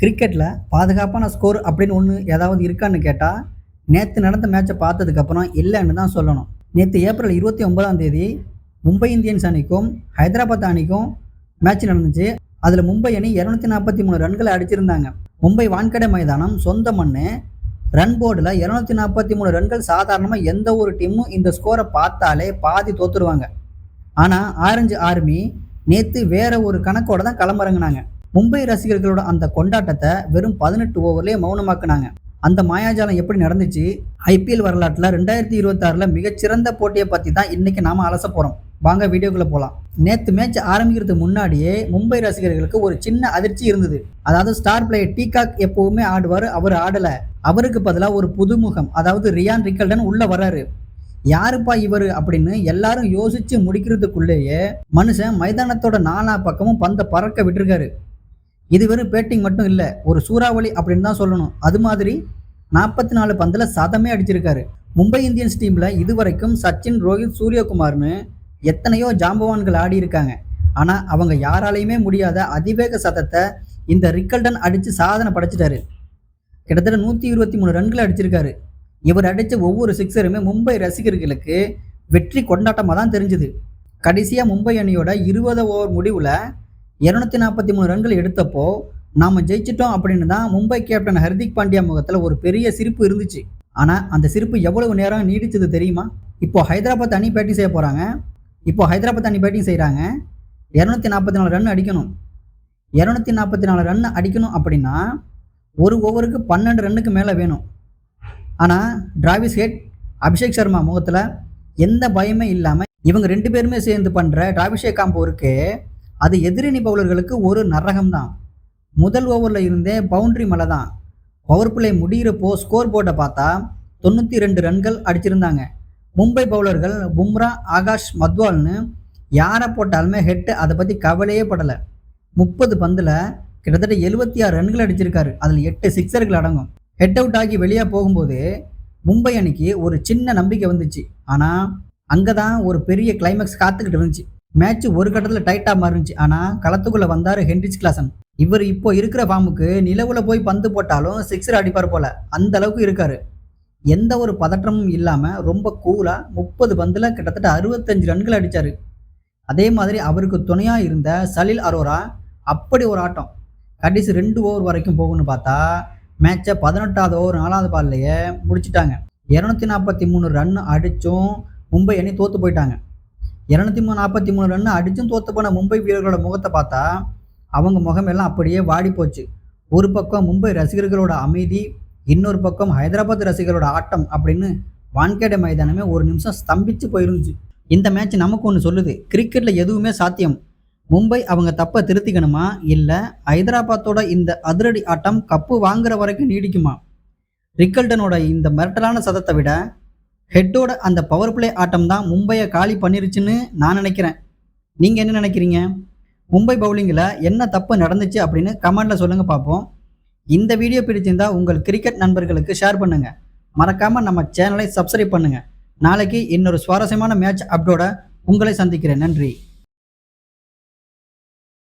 கிரிக்கெட்டில் பாதுகாப்பான ஸ்கோர் அப்படின்னு ஒன்று ஏதாவது இருக்கான்னு கேட்டால் நேற்று நடந்த மேட்சை பார்த்ததுக்கப்புறம் இல்லைன்னு தான் சொல்லணும். நேற்று ஏப்ரல் 29 மும்பை இந்தியன்ஸ் அணிக்கும் ஹைதராபாத் அணிக்கும் மேட்ச் நடந்துச்சு. அதில் மும்பை அணி 243 ரன்களை அடிச்சிருந்தாங்க. மும்பை வான்கடை மைதானம், சொந்த மண். ரன் போர்டில் 243 ரன்கள் சாதாரணமாக எந்த ஒரு டீமும் இந்த ஸ்கோரை பார்த்தாலே பாதி தோத்துருவாங்க. ஆனால் ஆரஞ்சு ஆர்மி நேற்று வேற ஒரு கணக்கோட தான் களமிறங்கினாங்க. மும்பை ரசிகர்களோட அந்த கொண்டாட்டத்தை வெறும் 18 ஓவர்லேயே மௌனமாக்குனாங்க. அந்த மாயாஜாலம் எப்படி நடந்துச்சு, ஐபிஎல் வரலாற்றில் 2026 மிகச்சிறந்த போட்டியை பற்றி தான் இன்னைக்கு நாம அலச போகிறோம். வாங்க வீடியோக்குள்ளே போகலாம். நேற்று மேட்ச் ஆரம்பிக்கிறதுக்கு முன்னாடியே மும்பை ரசிகர்களுக்கு ஒரு சின்ன அதிர்ச்சி இருந்தது. அதாவது ஸ்டார் பிளேயர் டீகாக் எப்பவுமே ஆடுவார், அவர் ஆடலை. அவருக்கு பதிலாக ஒரு புதுமுகம், அதாவது ரியான் ரிக்கல்டன் உள்ள வர்றாரு. யாருப்பா இவர் அப்படின்னு எல்லாரும் யோசிச்சு முடிக்கிறதுக்குள்ளேயே மனுஷன் மைதானத்தோட நாலா பக்கமும் பந்தை பறக்க விட்டுருக்காரு. இது வெறும் பேட்டிங் மட்டும் இல்லை, ஒரு சூறாவளி அப்படின்னு தான் சொல்லணும். அது மாதிரி 44 பந்தில் சதமே அடிச்சிருக்காரு. மும்பை இந்தியன்ஸ் டீமில் இதுவரைக்கும் சச்சின், ரோஹித், சூரியகுமார்னு எத்தனையோ ஜாம்பவான்கள் ஆடி இருக்காங்க. ஆனால் அவங்க யாராலையுமே முடியாத அதிவேக சதத்தை இந்த ரிக்கல்டன் அடித்து சாதனை படைச்சிட்டாரு. கிட்டத்தட்ட 123 ரன்களை அடிச்சிருக்காரு. இவர் அடித்த ஒவ்வொரு சிக்ஸருமே மும்பை ரசிகர்களுக்கு வெற்றி கொண்டாட்டமாக தான் தெரிஞ்சுது. கடைசியாக மும்பை அணியோட 20 ஓவர் முடிவில் 243 ரன்கள் எடுத்தப்போ நாம் ஜெயிச்சிட்டோம் அப்படின்னு தான் மும்பை கேப்டன் ஹர்திக் பாண்டியா முகத்தில் ஒரு பெரிய சிரிப்பு இருந்துச்சு. ஆனால் அந்த சிரிப்பு எவ்வளவு நேரம் நீடிச்சது தெரியுமா? இப்போ ஹைதராபாத் அணி பேட்டிங் செய்ய போகிறாங்க. இப்போ ஹைதராபாத் அணி பேட்டிங் செய்கிறாங்க. 244 ரன் அடிக்கணும். 244 ரன் அடிக்கணும் அப்படின்னா ஒரு ஓவருக்கு 12 ரன்னுக்கு மேலே வேணும். ஆனால் டிராவிஸ் ஹெட், அபிஷேக் சர்மா முகத்தில் எந்த பயமே இல்லாமல் இவங்க 2 பேருமே சேர்ந்து பண்ணுற டிராவிஷே காம்போ இருக்கு. அது எதிரணி பவுலர்களுக்கு ஒரு நரகம் தான். முதல் ஓவரில் இருந்தே பவுண்டரி மலை தான். பவர் பிளே முடிகிறப்போ ஸ்கோர் போர்டை பார்த்தா 92 ரன்கள் அடிச்சிருந்தாங்க. மும்பை பவுலர்கள் பும்ரா, ஆகாஷ், மத்வால்னு யாரை போட்டாலுமே ஹெட்டு அதை பற்றி கவலையே படலை. 30 பந்தில் கிட்டத்தட்ட 76 ரன்கள் அடிச்சிருக்காரு. அதில் 8 சிக்ஸர்கள் அடங்கும். ஹெட் அவுட் ஆகி வெளியே போகும்போது மும்பை அணிக்கு ஒரு சின்ன நம்பிக்கை வந்துச்சு. ஆனால் அங்கே தான் ஒரு பெரிய கிளைமேக்ஸ் காத்துக்கிட்டு இருந்துச்சு. மேட்ச் ஒரு கட்டத்தில் டைட்டாக மாறிச்சு. ஆனால் களத்துக்குள்ளே வந்தார் ஹென்ரிச் கிளாசன். இவர் இப்போ இருக்கிற ஃபார்முக்கு நிலவில் போய் பந்து போட்டாலும் சிக்ஸர் அடிப்பார் போல, அந்த அளவுக்கு இருக்காரு. எந்த ஒரு பதற்றமும் இல்லாமல் ரொம்ப கூலாக 30 பந்தில் கிட்டத்தட்ட 65 ரன்கள் அடித்தார். அதே மாதிரி அவருக்கு துணையாக இருந்த சலில் அரோரா அப்படி ஒரு ஆட்டம். கடைசி 2 ஓவர் வரைக்கும் போகும்னு பார்த்தா மேட்சை 18வது ஓவர் 4வது பால்லையே முடிச்சிட்டாங்க. 243 ரன் அடித்தும் மும்பை அணி தோற்று போயிட்டாங்க. 243 ரன் அடிச்சும் தோற்று போன மும்பை வீரர்களோட முகத்தை பார்த்தா அவங்க முகமெல்லாம் அப்படியே வாடி போச்சு. ஒரு பக்கம் மும்பை ரசிகர்களோட அமைதி, இன்னொரு பக்கம் ஹைதராபாத் ரசிகர்களோட ஆட்டம் அப்படின்னு வான்கேடை மைதானமே ஒரு நிமிஷம் ஸ்தம்பிச்சு போயிருந்துச்சு. இந்த மேட்ச் நமக்கு ஒன்று சொல்லுது, கிரிக்கெட்டில் எதுவுமே சாத்தியம். மும்பை அவங்க தப்பை திருத்திக்கணுமா, இல்லை ஹைதராபாத்தோட இந்த அதிரடி ஆட்டம் கப்பு வாங்குற வரைக்கும் நீடிக்குமா? ரிக்கல்டனோட இந்த மிரட்டலான சதத்தை விட ஹெட்டோட அந்த பவர் பிளே ஆட்டம் தான் மும்பையை காலி பண்ணிருச்சுன்னு நான் நினைக்கிறேன். நீங்கள் என்ன நினைக்கிறீங்க? மும்பை பவுலிங்கில் என்ன தப்பு நடந்துச்சு அப்படின்னு கமெண்டில் சொல்லுங்கள் பார்ப்போம். இந்த வீடியோ பிடிச்சிருந்தா உங்கள் கிரிக்கெட் நண்பர்களுக்கு ஷேர் பண்ணுங்கள். மறக்காமல் நம்ம சேனலை சப்ஸ்கிரைப் பண்ணுங்கள். நாளைக்கு இன்னொரு சுவாரஸ்யமான மேட்ச் அப்டோட உங்களை சந்திக்கிறேன். நன்றி.